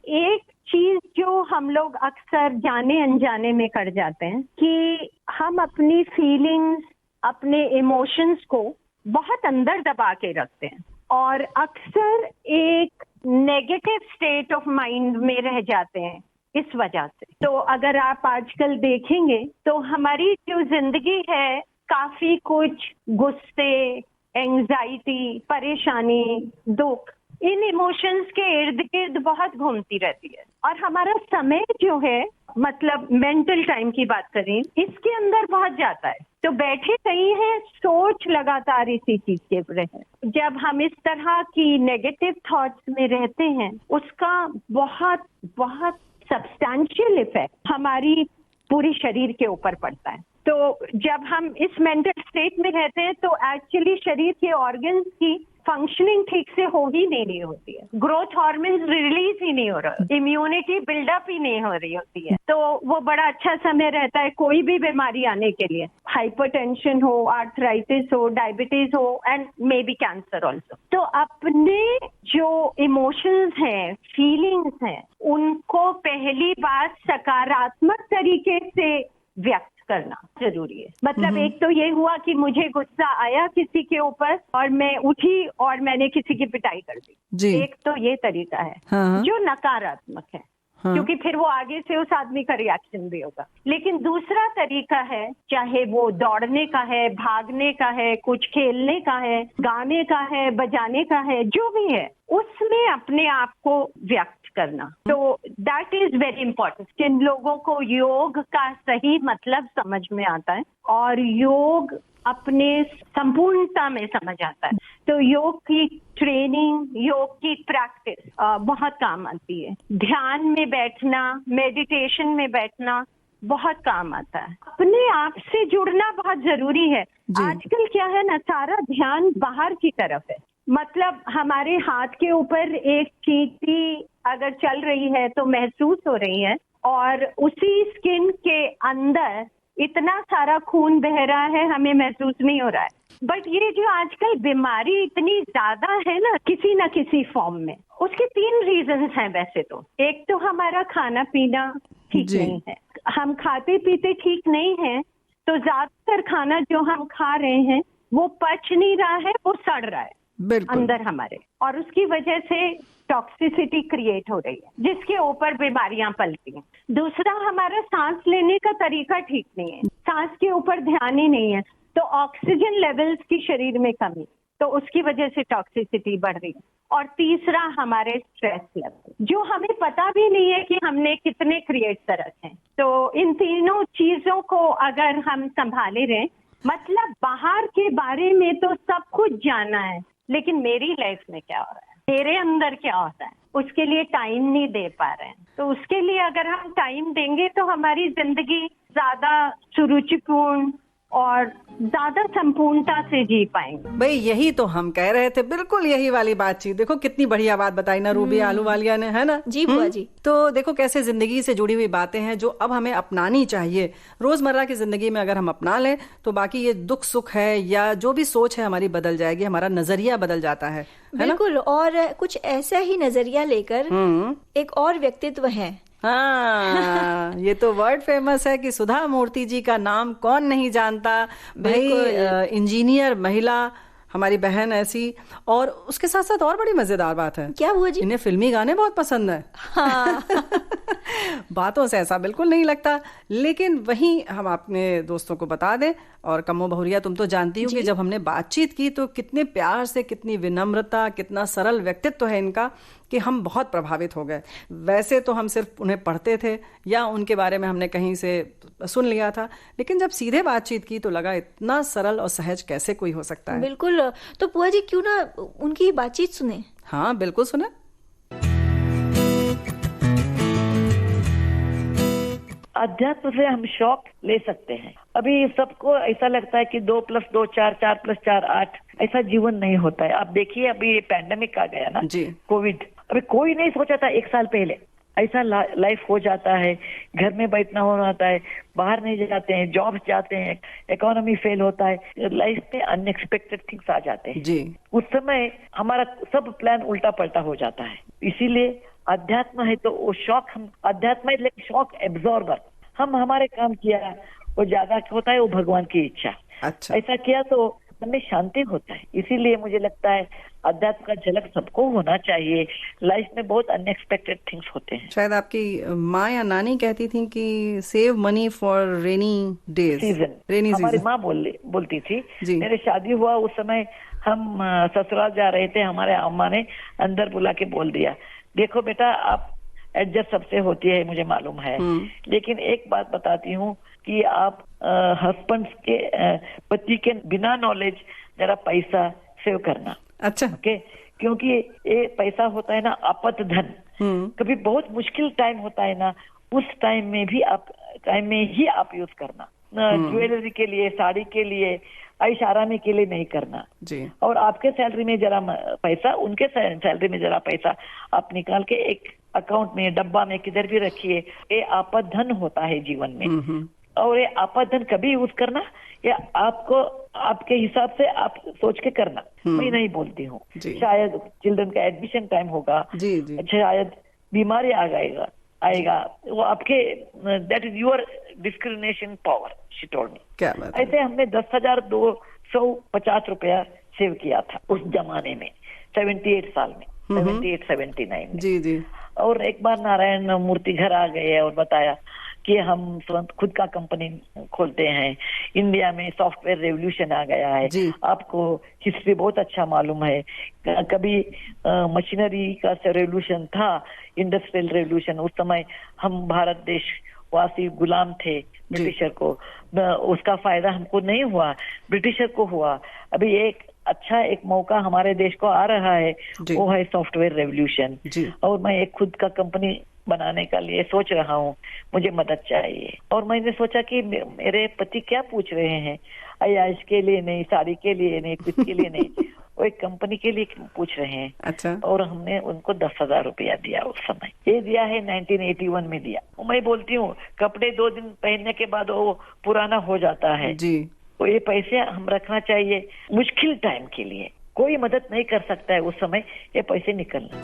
एक चीज जो हम लोग अक्सर जाने अनजाने में कर जाते हैं कि हम अपनी फीलिंग्स अपने इमोशंस को बहुत अंदर दबा के रखते हैं और अक्सर एक नेगेटिव स्टेट ऑफ माइंड में रह जाते हैं इस वजह से। तो अगर आप आजकल देखेंगे तो हमारी जो जिंदगी है काफी कुछ गुस्से, एंजाइटी, परेशानी, दुख, इन इमोशंस के इर्द गिर्द बहुत घूमती रहती है और हमारा समय जो है, मतलब मेंटल टाइम की बात करें, इसके अंदर बहुत जाता है। तो बैठे कहीं हैं, सोच लगातार इसी चीज के रहे। जब हम इस तरह की नेगेटिव थॉट्स में रहते हैं, उसका बहुत बहुत सब्सटैंशियल इफेक्ट हमारी पूरी शरीर के ऊपर पड़ता है। तो जब हम इस मेंटल स्टेट में रहते हैं तो एक्चुअली शरीर के ऑर्गन्स की फंक्शनिंग ठीक से हो ही नहीं होती है, ग्रोथ हार्मोन्स रिलीज ही नहीं हो रहा, इम्यूनिटी बिल्डअप ही नहीं हो रही होती है। तो वो बड़ा अच्छा समय रहता है कोई भी बीमारी आने के लिए, हाइपरटेंशन हो, आर्थराइटिस हो, डायबिटीज हो and may be cancer also. तो अपने जो इमोशंस हैं, फीलिंग्स हैं, उनको पहली बात सकारात्मक तरीके से व्यक्त करना जरूरी है। मतलब एक तो ये हुआ कि मुझे गुस्सा आया किसी के ऊपर और मैं उठी और मैंने किसी की पिटाई कर दी, एक तो ये तरीका है जो नकारात्मक है, क्योंकि फिर वो आगे से उस आदमी का रिएक्शन भी होगा। लेकिन दूसरा तरीका है, चाहे वो दौड़ने का है, भागने का है, कुछ खेलने का है, गाने का है, बजाने का है, जो भी है, उसमें अपने आप को व्यक्त करना। तो दैट इज वेरी इंपॉर्टेंट। जिन लोगों को योग का सही मतलब समझ में आता है और योग अपने संपूर्णता में समझ आता है, तो योग की ट्रेनिंग, योग की प्रैक्टिस बहुत काम आती है। ध्यान में बैठना, मेडिटेशन में बैठना बहुत काम आता है। अपने आप से जुड़ना बहुत जरूरी है। आजकल क्या है ना, सारा ध्यान बाहर की तरफ है। मतलब हमारे हाथ के ऊपर एक चींटी अगर चल रही है तो महसूस हो रही है और उसी स्किन के अंदर इतना सारा खून बह रहा है, हमें महसूस नहीं हो रहा है। बट ये जो आजकल बीमारी इतनी ज्यादा है ना किसी फॉर्म में, उसके 3 रीजंस हैं वैसे तो। एक तो हमारा खाना पीना ठीक नहीं है, हम खाते पीते ठीक नहीं है, तो ज्यादातर खाना जो हम खा रहे हैं वो पच नहीं रहा है, वो सड़ रहा है अंदर हमारे, और उसकी वजह से टॉक्सिसिटी क्रिएट हो रही है, जिसके ऊपर बीमारियां पलती हैं। दूसरा, हमारा सांस लेने का तरीका ठीक नहीं है, सांस के ऊपर ध्यान ही नहीं है, तो ऑक्सीजन लेवल्स की शरीर में कमी, तो उसकी वजह से टॉक्सिसिटी बढ़ रही है। और तीसरा, हमारे स्ट्रेस लेवल, जो हमें पता भी नहीं है कि हमने कितने क्रिएट कर रखे हैं। तो इन तीनों चीजों को अगर हम संभाले रहे, मतलब बाहर के बारे में तो सब कुछ जाना है, लेकिन मेरी लाइफ में क्या हो रहा है, मेरे अंदर क्या होता है, उसके लिए टाइम नहीं दे पा रहे हैं। तो उसके लिए अगर हम टाइम देंगे तो हमारी जिंदगी ज्यादा सुरुचिपूर्ण और ज्यादा संपूर्णता से जी पाएंगे। भाई यही तो हम कह रहे थे, बिल्कुल यही वाली बातचीत। देखो कितनी बढ़िया बात बताई ना रूबी आलूवालिया ने, है ना जी बुआ जी। तो देखो कैसे जिंदगी से जुड़ी हुई बातें हैं जो अब हमें अपनानी चाहिए रोजमर्रा की जिंदगी में। अगर हम अपना लें तो बाकी ये दुख सुख है या जो भी सोच है हमारी बदल जाएगी, हमारा नजरिया बदल जाता है बिल्कुल। और कुछ ऐसा ही नजरिया लेकर एक और व्यक्तित्व है। हाँ, ये तो वर्ड फेमस है कि सुधा मूर्ति जी का नाम कौन नहीं जानता भाई। इंजीनियर महिला हमारी बहन ऐसी, और उसके साथ साथ और बड़ी मजेदार बात है। क्या हुआ जी? इन्हें फिल्मी गाने बहुत पसंद है। हाँ। बातों से ऐसा बिल्कुल नहीं लगता, लेकिन वहीं हम अपने दोस्तों को बता दें, और कम्मो बहुरिया तुम तो जानती हो कि जब हमने बातचीत की तो कितने प्यार से, कितनी विनम्रता, कितना सरल व्यक्तित्व है इनका कि हम बहुत प्रभावित हो गए। वैसे तो हम सिर्फ उन्हें पढ़ते थे या उनके बारे में हमने कहीं से सुन लिया था, लेकिन जब सीधे बातचीत की तो लगा इतना सरल और सहज कैसे कोई हो सकता है। बिल्कुल। तो बुआ जी क्यों ना उनकी बातचीत सुने? हाँ बिल्कुल सुने। अध्यात्म से हम शौक ले सकते हैं। अभी सबको ऐसा लगता है कि 2 + 2 4, 4 + 4 8, ऐसा जीवन नहीं होता है। आप देखिए अभी ये पैंडेमिक आ गया ना जी, कोविड, अभी कोई नहीं सोचा था 1 साल पहले ऐसा लाइफ हो जाता है। घर में बैठना होता है, बाहर नहीं जाते हैं, जॉब्स जाते हैं, इकोनॉमी फेल होता है, लाइफ में अनएक्सपेक्टेड थिंग्स आ जाते हैं जी। उस समय हमारा सब प्लान उल्टा पलटा हो जाता है। इसीलिए अध्यात्म है तो वो शौक, हम अध्यात्म है लेकिन शौक एब्जॉर्बर, हम हमारे काम किया, वो ज्यादा होता है वो भगवान की इच्छा। अच्छा। ऐसा किया तो मन में शांति होता है। इसीलिए मुझे लगता है अध्यात्म का झलक सबको होना चाहिए। लाइफ में बहुत अनएक्सपेक्टेड थिंग्स होते हैं। शायद आपकी माँ या नानी कहती थी कि save money for rainy days, rainy हमारी माँ बोलती थी। मेरे शादी हुआ उस समय हम ससुराल जा रहे थे, हमारे अम्मा ने अंदर बुला के बोल दिया, देखो बेटा आप एडजस्ट सबसे होती है मुझे मालूम है, लेकिन एक बात बताती हूँ कि आप हस्बैंड के पति के बिना नॉलेज जरा पैसा सेव करना। अच्छा। ओके, क्योंकि ये पैसा होता है ना आपात धन। कभी बहुत मुश्किल टाइम होता है ना, उस टाइम में ही आप यूज करना। ज्वेलरी के लिए, साड़ी के लिए, ऐश आरामी के लिए नहीं करना जी। और आपके सैलरी में जरा पैसा, उनके सैलरी में जरा पैसा आप निकाल के एक अकाउंट में, डब्बा में, किधर भी रखिए। ये आपात धन होता है जीवन में। और ये आपात धन कभी यूज करना या आपको आपके हिसाब से आप सोच के करना। मैं नहीं बोलती हूँ, शायद चिल्ड्रन का एडमिशन टाइम होगा, शायद बीमारी आएगा, वो आपके that is your discrimination power, she told me. क्या बात। ऐसे हमने 10,250 रुपया सेव किया था उस जमाने में, 78 साल में, 78-79 में। जी जी। और एक बार नारायण मूर्ति घर आ गए और बताया कि हम खुद का कंपनी खोलते हैं, इंडिया में सॉफ्टवेयर रेवोल्यूशन आ गया है। आपको हिस्ट्री बहुत अच्छा मालूम है, कभी मशीनरी का रेवोल्यूशन था, इंडस्ट्रियल रेवोल्यूशन। उस समय हम भारत देश वासी गुलाम थे ब्रिटिशर को, उसका फायदा हमको नहीं हुआ, ब्रिटिशर को हुआ। अभी एक मौका हमारे देश को आ रहा है, वो है सॉफ्टवेयर रेवोल्यूशन। और मैं एक खुद का कंपनी बनाने का लिए सोच रहा हूँ, मुझे मदद चाहिए। और मैंने सोचा कि मेरे पति क्या पूछ रहे हैं, अयाश के लिए नहीं, साड़ी के लिए नहीं, कुछ के लिए नहीं, वो एक कंपनी के लिए पूछ रहे हैं। अच्छा। और हमने उनको 10,000 रुपया दिया उस समय। ये दिया है 1981 में दिया। मैं बोलती हूँ कपड़े 2 दिन पहनने के बाद वो पुराना हो जाता है जी। तो ये पैसे हम रखना चाहिए मुश्किल टाइम के लिए। कोई मदद नहीं कर सकता है उस समय, ये पैसे निकलना।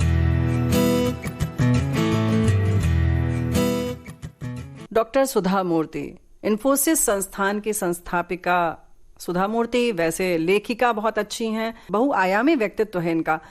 डॉक्टर सुधा मूर्ति, इन्फोसिस संस्थान की संस्थापिका सुधा मूर्ति वैसे लेखिका बहुत अच्छी हैं, बहुआयामी व्यक्तित्व है इनका।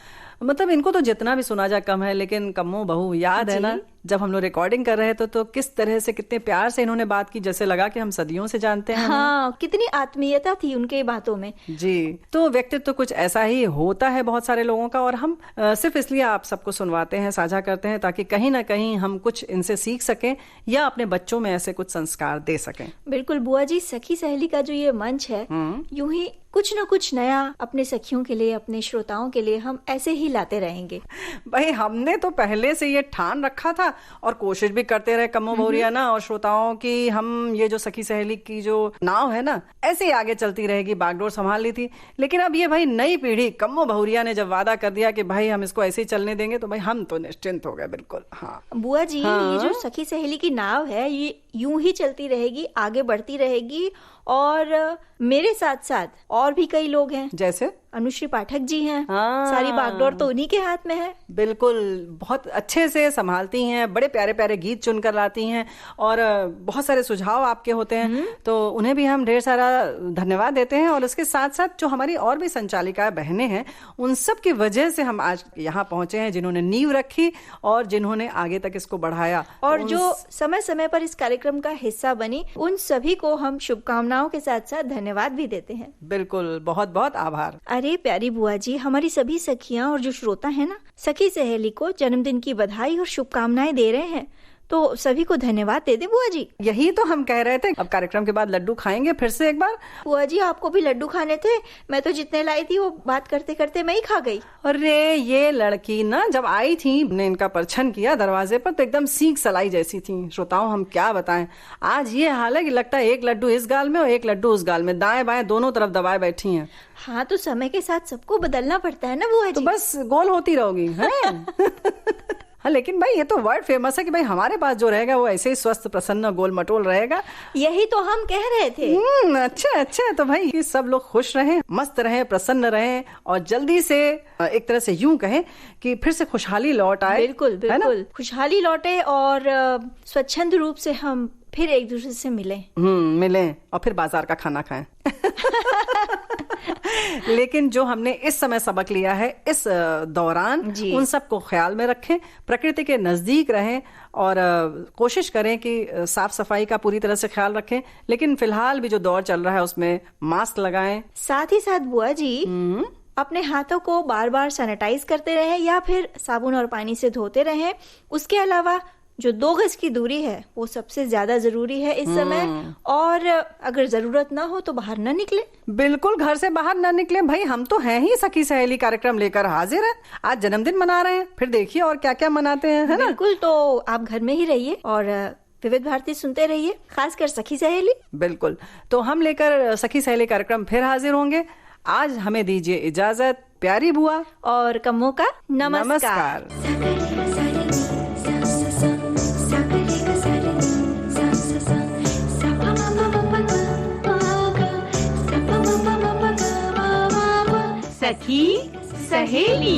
मतलब इनको तो जितना भी सुना जा कम है, लेकिन कमो बहु याद है ना, जब हम लोग रिकॉर्डिंग कर रहे थे तो किस तरह से, कितने प्यार से इन्होंने बात की, जैसे लगा कि हम सदियों से जानते हैं। हाँ, कितनी आत्मीयता थी उनके बातों में। जी। तो व्यक्तित्व कुछ ऐसा ही होता है बहुत सारे लोगों का, और हम सिर्फ इसलिए आप सबको सुनवाते हैं, साझा करते हैं, ताकि कहीं ना कहीं हम कुछ इनसे सीख सकें या अपने बच्चों में ऐसे कुछ संस्कार दे सकें। बिल्कुल बुआ जी, सखी सहेली का जो ये मंच है, यूं ही कुछ न कुछ नया अपने सखियों के लिए, अपने श्रोताओं के लिए हम ऐसे ही लाते रहेंगे। भाई हमने तो पहले से ये ठान रखा था और कोशिश भी करते रहे कम्मो बहुरिया ना और श्रोताओं की, हम ये जो सखी सहेली की जो नाव है ना, ऐसे ही आगे चलती रहेगी, बागडोर संभाल ली थी। लेकिन अब ये भाई नई पीढ़ी, कम्मो बहुरिया ने जब वादा कर दिया कि भाई हम इसको ऐसे ही चलने देंगे, तो भाई हम तो निश्चिंत हो गए। बिल्कुल। हाँ बुआ जी, ये जो सखी सहेली की नाव है, ये यूं ही चलती रहेगी, आगे बढ़ती रहेगी। और मेरे साथ साथ और भी कई लोग हैं, जैसे अनुश्री पाठक जी हैं। सारी बागडोर तो उन्हीं के हाथ में है। बिल्कुल, बहुत अच्छे से संभालती हैं, बड़े प्यारे प्यारे गीत चुनकर लाती हैं और बहुत सारे सुझाव आपके होते हैं, तो उन्हें भी हम ढेर सारा धन्यवाद देते हैं। और इसके साथ साथ जो हमारी और भी संचालिका बहनें हैं, उन सब की वजह से हम आज यहाँ पहुंचे हैं, जिन्होंने नींव रखी और जिन्होंने आगे तक इसको बढ़ाया और जो समय समय पर इस कार्यक्रम का हिस्सा बनी, उन सभी को हम शुभकामनाओं के साथ साथ धन्यवाद भी देते हैं। बिल्कुल, बहुत बहुत आभार। अरे प्यारी बुआ जी, हमारी सभी सखियां और जो श्रोता है ना, सखी सहेली को जन्मदिन की बधाई और शुभकामनाएं दे रहे हैं, तो सभी को धन्यवाद दे दे बुआ जी। यही तो हम कह रहे थे। अब कार्यक्रम के बाद लड्डू खाएंगे फिर से एक बार। बुआ जी, आपको भी लड्डू खाने थे? मैं तो जितने लाई थी वो बात करते करते मैं ही खा गई। अरे ये लड़की ना जब आई थी, ने इनका परछन किया दरवाजे पर, तो एकदम सीख सलाई जैसी थी। श्रोताओं हम क्या बताएं, आज ये हाल है कि लगता है एक लड्डू इस गाल में और एक लड्डू उस गाल में, दाएं बाएं दोनों तरफ दबाए बैठी हैं। हाँ, तो समय के साथ सबको बदलना पड़ता है ना बुआ जी। तो बस गोल होती रहोगी है। हाँ, लेकिन भाई ये तो वर्ड फेमस है कि भाई हमारे पास जो रहेगा वो ऐसे ही स्वस्थ, प्रसन्न, गोल मटोल रहेगा। यही तो हम कह रहे थे। अच्छा, तो भाई सब लोग खुश रहें, मस्त रहें, प्रसन्न रहें और जल्दी से एक तरह से यूं कहें कि फिर से खुशहाली लौट आए। बिल्कुल बिल्कुल, खुशहाली लौटे और स्वच्छंद रूप से हम फिर एक दूसरे से मिलें। मिलें और फिर बाजार का खाना खाएं। लेकिन जो हमने इस समय सबक लिया है इस दौरान, उन सब को ख्याल में रखें, प्रकृति के नजदीक रहें और कोशिश करें कि साफ सफाई का पूरी तरह से ख्याल रखें। लेकिन फिलहाल भी जो दौर चल रहा है उसमें मास्क लगाएं। साथ ही साथ बुआ जी अपने हाथों को बार बार सैनिटाइज करते रहें या फिर साबुन और पानी से धोते रहें। उसके अलावा जो 2 गज की दूरी है वो सबसे ज्यादा जरूरी है इस समय, और अगर जरूरत ना हो तो बाहर ना निकले। बिल्कुल घर से बाहर ना निकले। भाई हम तो हैं ही सखी सहेली कार्यक्रम लेकर हाजिर हैं। आज जन्मदिन मना रहे हैं, फिर देखिए और क्या क्या मनाते हैं, है ना? बिल्कुल, तो आप घर में ही रहिए और विविध भारती सुनते रहिए, खासकर सखी सहेली। बिल्कुल, तो हम लेकर सखी सहेली कार्यक्रम फिर हाजिर होंगे। आज हमें दीजिए इजाजत, प्यारी बुआ और कम्मों का नमस्कार। सखी सहेली।